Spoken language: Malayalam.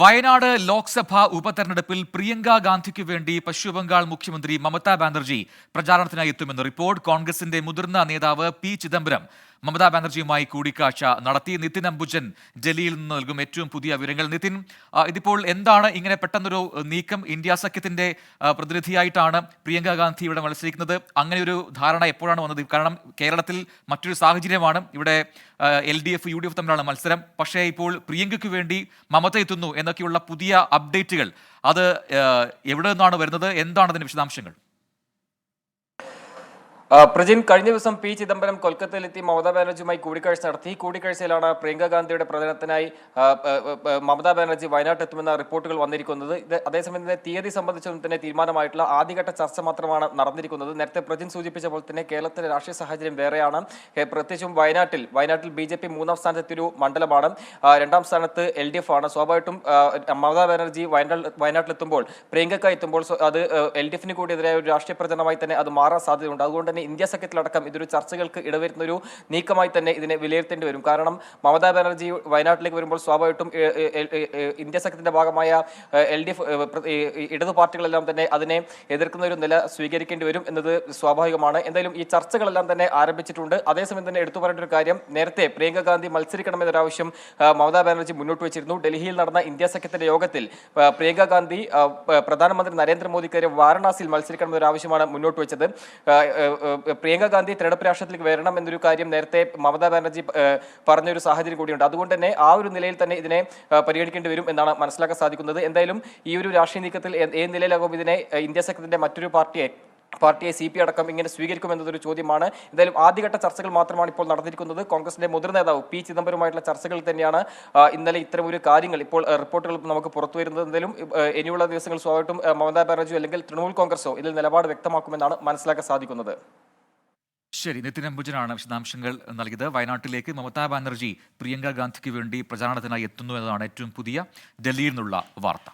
വയനാട് ലോക്സഭാ ഉപതെരഞ്ഞെടുപ്പിൽ പ്രിയങ്ക ഗാന്ധിക്ക് വേണ്ടി പശ്ചിമബംഗാൾ മുഖ്യമന്ത്രി മമതാ ബാനർജി പ്രചാരണത്തിനായി എത്തുമെന്ന് റിപ്പോർട്ട്. കോൺഗ്രസിന്റെ മുതിർന്ന നേതാവ് പി ചിദംബരം മമതാ ബാനർജിയുമായി കൂടിക്കാഴ്ച നടത്തി. നിതിൻ അംബുജൻ ഡൽഹിയിൽ നിന്ന് നൽകും ഏറ്റവും പുതിയ വിവരങ്ങൾ. നിതിൻ, ഇതിപ്പോൾ എന്താണ് ഇങ്ങനെ പെട്ടെന്നൊരു നീക്കം? ഇന്ത്യ സഖ്യത്തിന്റെ പ്രതിനിധിയായിട്ടാണ് പ്രിയങ്ക ഗാന്ധി ഇവിടെ മത്സരിക്കുന്നത്. അങ്ങനെ ഒരു ധാരണ എപ്പോഴാണ് വന്നത്? കാരണം കേരളത്തിൽ മറ്റൊരു സാഹചര്യമാണ്. ഇവിടെ LDF UDF തമ്മിലാണ് മത്സരം. പക്ഷേ ഇപ്പോൾ പ്രിയങ്കയ്ക്ക് വേണ്ടി മമത എത്തുന്നു എന്നൊക്കെയുള്ള പുതിയ അപ്ഡേറ്റുകൾ, അത് എവിടെ നിന്നാണ് വരുന്നത്? എന്താണ് അതിന്റെ വിശദാംശങ്ങൾ? പ്രജിൻ, കഴിഞ്ഞ ദിവസം പി ചിദംബരം കൊൽക്കത്തയിലെത്തി മമതാ ബാനർജിയുമായി കൂടിക്കാഴ്ച നടത്തി. കൂടിക്കാഴ്ചയിലാണ് പ്രിയങ്ക ഗാന്ധിയുടെ പ്രചരണത്തിനായി മമതാ ബാനർജി വയനാട്ടിൽ എത്തുമെന്ന റിപ്പോർട്ടുകൾ വന്നിരിക്കുന്നത്. അതേസമയം തന്നെ തീയതി സംബന്ധിച്ചൊന്നും തന്നെ തീരുമാനമായിട്ടുള്ള ആദ്യഘട്ട ചർച്ച മാത്രമാണ് നടന്നിരിക്കുന്നത്. നേരത്തെ പ്രജിൻ സൂചിപ്പിച്ച പോലെ തന്നെ കേരളത്തിലെ രാഷ്ട്രീയ സാഹചര്യം വേറെയാണ്. പ്രത്യേകിച്ചും വയനാട്ടിൽ BJP 3ാം സ്ഥാനത്തെത്തിയൊരു മണ്ഡലമാണ്. 2ാം സ്ഥാനത്ത് LDF ആണ്. സ്വാഭാവികമായിട്ടും മമതാ ബാനർജി വയനാട്ടിലെത്തുമ്പോൾ, പ്രിയങ്കയ്ക്കായി എത്തുമ്പോൾ അത് LDFന് കൂടി എതിരായ ഒരു രാഷ്ട്രീയ പ്രചരണമായി തന്നെ അത് മാറാൻ സാധ്യതയുണ്ട്. അതുകൊണ്ട് തന്നെ ഇന്ത്യ സഖ്യത്തിലടക്കം ഇതൊരു ചർച്ചകൾക്ക് ഇടവരുന്ന ഒരു നീക്കമായി തന്നെ ഇതിനെ വിലയിരുത്തേണ്ടി വരും. കാരണം മമതാ ബാനർജി വയനാട്ടിലേക്ക് വരുമ്പോൾ സ്വാഭാവികമായിട്ടും ഇന്ത്യ സഖ്യത്തിന്റെ ഭാഗമായ LDF ഇടതു പാർട്ടികളെല്ലാം തന്നെ അതിനെ എതിർക്കുന്ന ഒരു നില സ്വീകരിക്കേണ്ടി വരും എന്നത് സ്വാഭാവികമാണ്. എന്തായാലും ഈ ചർച്ചകളെല്ലാം തന്നെ ആരംഭിച്ചിട്ടുണ്ട്. അതേസമയം തന്നെ എടുത്തു പറയേണ്ട ഒരു കാര്യം, നേരത്തെ പ്രിയങ്ക ഗാന്ധി മത്സരിക്കണമെന്നൊരാവശ്യം മമതാ ബാനർജി മുന്നോട്ട് വെച്ചിരുന്നു. ഡൽഹിയിൽ നടന്ന ഇന്ത്യ സഖ്യത്തിന്റെ യോഗത്തിൽ പ്രിയങ്ക ഗാന്ധി പ്രധാനമന്ത്രി നരേന്ദ്രമോദിക്കെതിരെ വാരണാസിയിൽ മത്സരിക്കണമെന്നൊരു ആവശ്യമാണ് മുന്നോട്ട് വെച്ചത്. പ്രിയങ്ക ഗാന്ധി തെരഞ്ഞെടുപ്പ് രാഷ്ട്രീയത്തിലേക്ക് വരണം എന്നൊരു കാര്യം നേരത്തെ മമതാ ബാനർജി പറഞ്ഞൊരു സാഹചര്യം കൂടിയുണ്ട്. അതുകൊണ്ട് തന്നെ ആ ഒരു നിലയിൽ തന്നെ ഇതിനെ പരിഗണിക്കേണ്ടി വരും എന്നാണ് മനസ്സിലാക്കാൻ സാധിക്കുന്നത്. എന്തായാലും ഈ ഒരു രാഷ്ട്രീയ നീക്കത്തിൽ ഏത് നിലയിലാകും ഇതിനെ ഇന്ത്യ സഖ്യത്തിന്റെ മറ്റൊരു പാർട്ടിയെ CP അടക്കം ഇങ്ങനെ സ്വീകരിക്കുമെന്നതൊരു ചോദ്യമാണ്. എന്തായാലും ആദ്യഘട്ട ചർച്ചകൾ മാത്രമാണ് ഇപ്പോൾ നടന്നിരിക്കുന്നത്. കോൺഗ്രസിന്റെ മുതിർന്ന നേതാവ് പി ചിദംബരവുമായിട്ടുള്ള ചർച്ചകൾ തന്നെയാണ് ഇന്നലെ ഇത്തരം ഒരു കാര്യങ്ങൾ ഇപ്പോൾ റിപ്പോർട്ടുകൾ നമുക്ക് പുറത്തു വരുന്നത്. എന്തായാലും ഇനിയുള്ള ദിവസങ്ങൾ സ്വാഭാവികമായിട്ടും മമതാ ബാനർജിയോ അല്ലെങ്കിൽ തൃണമൂൽ കോൺഗ്രസോ ഇതിൽ നിലപാട് വ്യക്തമാക്കുമെന്നാണ് മനസ്സിലാക്കാൻ സാധിക്കുന്നത്. ശരി, നിതിൻ അംബുജനാണ് വിശദാംശങ്ങൾ നൽകിയത്. വയനാട്ടിലേക്ക് മമതാ ബാനർജി പ്രിയങ്ക ഗാന്ധിക്ക് വേണ്ടി പ്രചാരണത്തിനായി എത്തുന്നു എന്നതാണ് ഏറ്റവും പുതിയ ഡൽഹിയിൽ നിന്നുള്ള വാർത്ത.